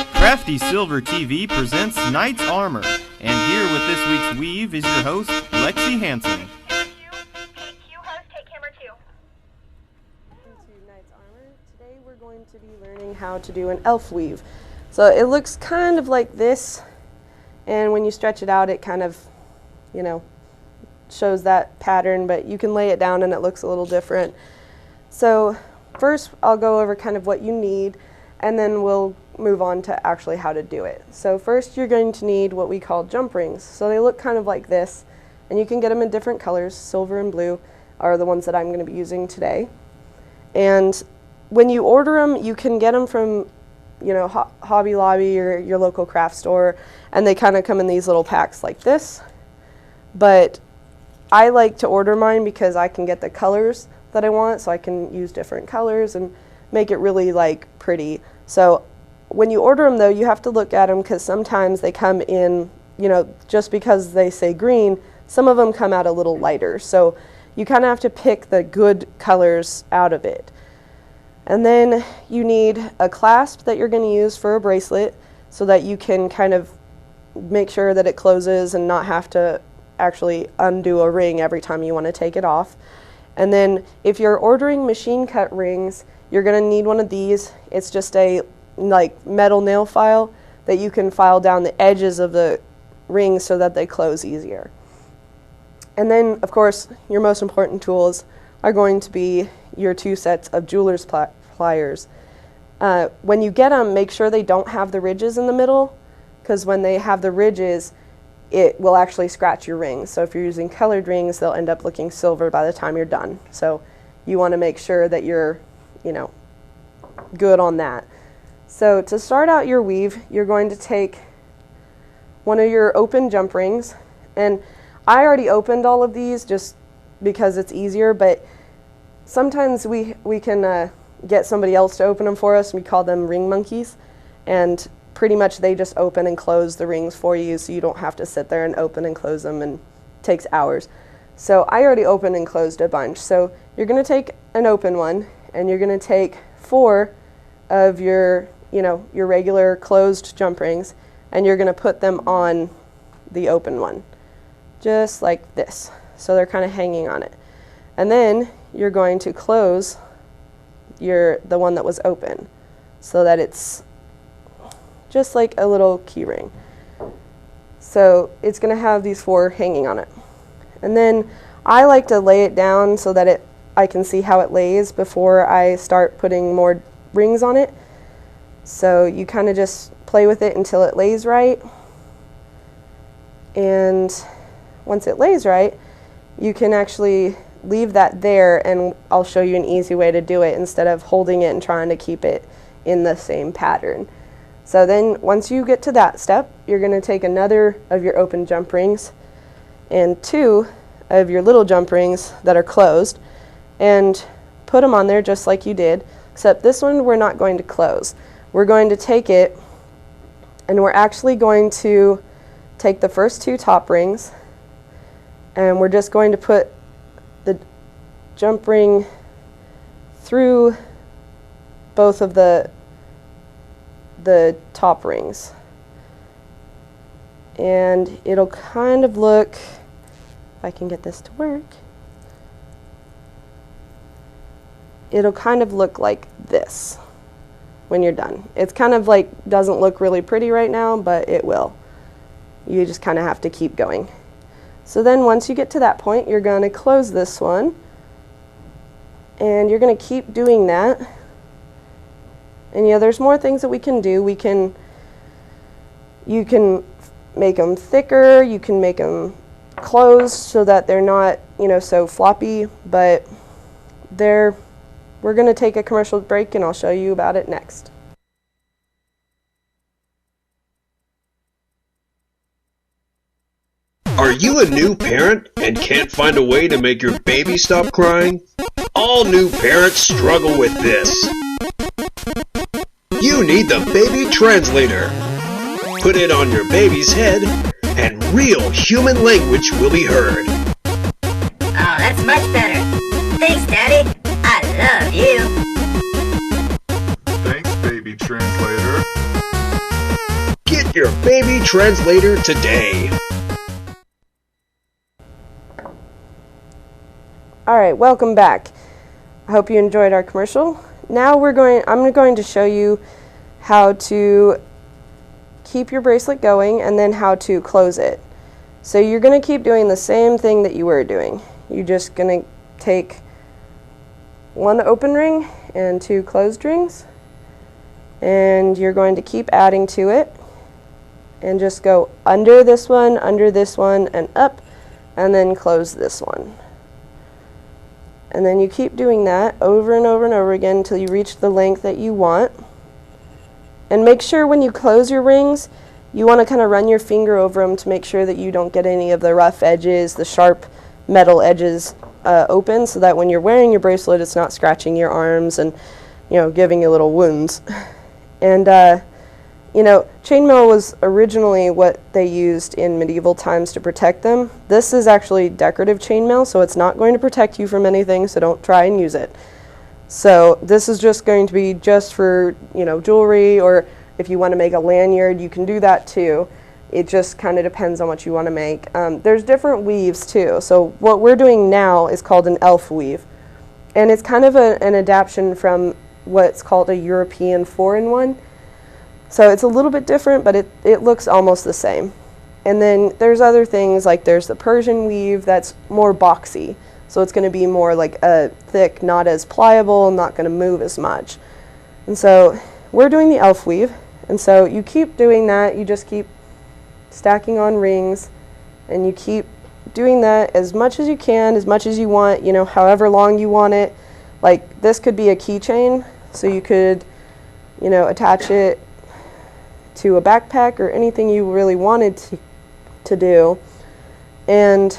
Crafty Silver TV presents Knight's Armor, and here with this week's weave is your host, Lexie Hanson. To Knight's Armor. Today we're going to be learning how to do an elf weave. So it looks kind of like this, and when you stretch it out it kind of, shows that pattern, but you can lay it down and it looks a little different. So first I'll go over kind of what you need, and then we'll move on to actually how to do it. So first you're going to need what we call jump rings. So they look kind of like this, and you can get them in different colors. Silver and blue are the ones that I'm going to be using today. And when you order them, you can get them from Hobby Lobby or your local craft store, and they kind of come in these little packs like this. But I like to order mine because I can get the colors that I want, so I can use different colors and make it really pretty. So when you order them though, you have to look at them because sometimes they come in, just because they say green, some of them come out a little lighter. So you kind of have to pick the good colors out of it. And then you need a clasp that you're going to use for a bracelet so that you can kind of make sure that it closes and not have to actually undo a ring every time you want to take it off. And then if you're ordering machine cut rings, you're going to need one of these. It's just a metal nail file that you can file down the edges of the rings so that they close easier. And then of course your most important tools are going to be your 2 sets of jeweler's pliers. When you get them, make sure they don't have the ridges in the middle, because when they have the ridges it will actually scratch your rings. So if you're using colored rings, they'll end up looking silver by the time you're done. So you want to make sure that you're good on that. So to start out your weave, you're going to take one of your open jump rings, and I already opened all of these just because it's easier, but sometimes we can get somebody else to open them for us. We call them ring monkeys, and pretty much they just open and close the rings for you, so you don't have to sit there and open and close them, and it takes hours. So I already opened and closed a bunch. So you're going to take an open one, and you're going to take 4 of your your regular closed jump rings, and you're going to put them on the open one, just like this. So they're kind of hanging on it. And then you're going to close the one that was open so that it's just like a little key ring. So it's going to have these 4 hanging on it. And then I like to lay it down so that I can see how it lays before I start putting more rings on it. So you kind of just play with it until it lays right. And once it lays right, you can actually leave that there, and I'll show you an easy way to do it instead of holding it and trying to keep it in the same pattern. So then once you get to that step, you're going to take another of your open jump rings and 2 of your little jump rings that are closed, and put them on there just like you did, except this one we're not going to close. We're going to take it, and we're actually going to take the first 2 top rings, and we're just going to put the jump ring through both of the top rings. And it'll kind of look, if I can get this to work, it'll kind of look like this when you're done. It's kind of doesn't look really pretty right now, but it will. You just kind of have to keep going. So then once you get to that point, you're going to close this one, and you're going to keep doing that. And there's more things that we can do. You can make them thicker, you can make them closed so that they're not, so floppy, but we're going to take a commercial break, and I'll show you about it next. Are you a new parent and can't find a way to make your baby stop crying? All new parents struggle with this. You need the baby translator. Put it on your baby's head, and real human language will be heard. Oh, that's much better. Thanks, Daddy. I love you. Thanks, baby translator. your baby translator today. Alright, welcome back. I hope you enjoyed our commercial. Now I'm going to show you how to keep your bracelet going and then how to close it. So you're going to keep doing the same thing that you were doing. You're just going to take one open ring and two closed rings, and you're going to keep adding to it and just go under this one, and up, and then close this one. And then you keep doing that over and over and over again until you reach the length that you want. And make sure when you close your rings, you want to kind of run your finger over them to make sure that you don't get any of the rough edges, the sharp metal edges open, so that when you're wearing your bracelet, it's not scratching your arms and, you know, giving you little wounds. And, you know, chainmail was originally what they used in medieval times to protect them. This is actually decorative chainmail, so it's not going to protect you from anything, so don't try and use it. So this is just going to be just for, you know, jewelry, or if you want to make a lanyard, you can do that too. It just kind of depends on what you want to make. There's different weaves too. So what we're doing now is called an elf weave. And it's kind of an adaptation from what's called a European 4-in-1. So it's a little bit different, but it looks almost the same. And then there's other things, like there's the Persian weave that's more boxy. So it's going to be more like a thick, not as pliable, not going to move as much. And so we're doing the elf weave. And so you keep doing that. You just keep stacking on rings, and you keep doing that as much as you can, as much as you want, you know, however long you want it. Like this could be a keychain, so you could, you know, attach it to a backpack or anything you really wanted to do. And,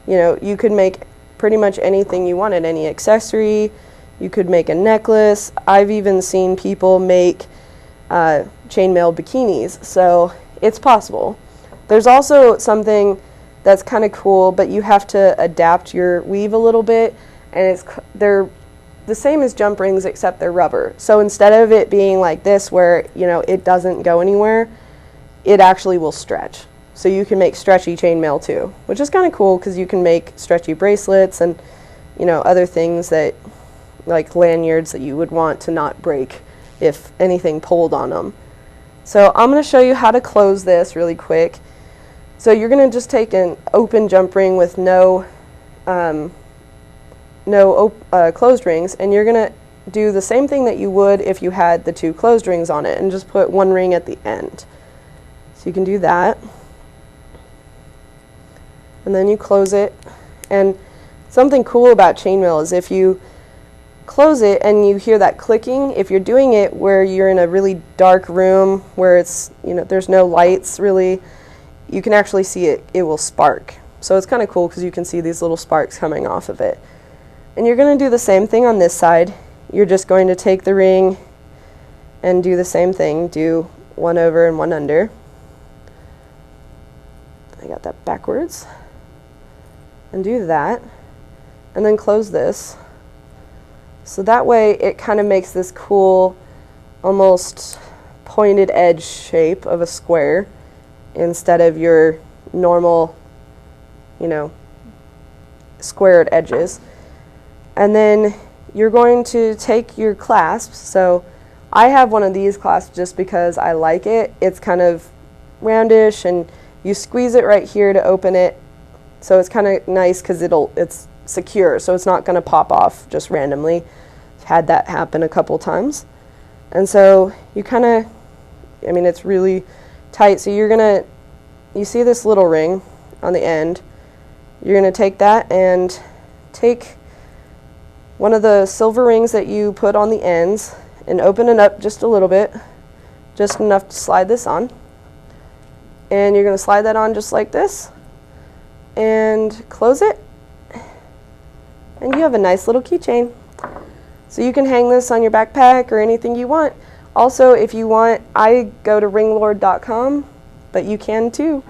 you know, you could make pretty much anything you wanted, any accessory. You could make a necklace. I've even seen people make chainmail bikinis, so it's possible. There's also something that's kind of cool, but you have to adapt your weave a little bit, and they're the same as jump rings, except they're rubber. So instead of it being like this where, you know, it doesn't go anywhere, it actually will stretch. So you can make stretchy chainmail too, which is kind of cool because you can make stretchy bracelets and, you know, other things that, like lanyards that you would want to not break if anything pulled on them. So I'm going to show you how to close this really quick. So you're going to just take an open jump ring with no closed rings, and you're going to do the same thing that you would if you had the two closed rings on it, and just put one ring at the end. So you can do that. And then you close it. And something cool about chainmail is if you close it and you hear that clicking, if you're doing it where you're in a really dark room where it's, you know, there's no lights really, you can actually see it will spark. So it's kind of cool because you can see these little sparks coming off of it. And you're going to do the same thing on this side. You're just going to take the ring and do the same thing. Do one over and one under. I got that backwards. And do that. And then close this. So that way it kind of makes this cool, almost pointed edge shape of a square instead of your normal, you know, squared edges. And then you're going to take your clasps. So I have one of these clasps just because I like it. It's kind of roundish, and you squeeze it right here to open it. So it's kind of nice because it's secure, so it's not going to pop off just randomly. I've had that happen a couple times. And so you kind of, I mean, it's really tight. So you see this little ring on the end. You're going to take that and take one of the silver rings that you put on the ends and open it up just a little bit, just enough to slide this on. And you're going to slide that on just like this and close it. And you have a nice little keychain. So you can hang this on your backpack or anything you want. Also, if you want, I go to ringlord.com, but you can too.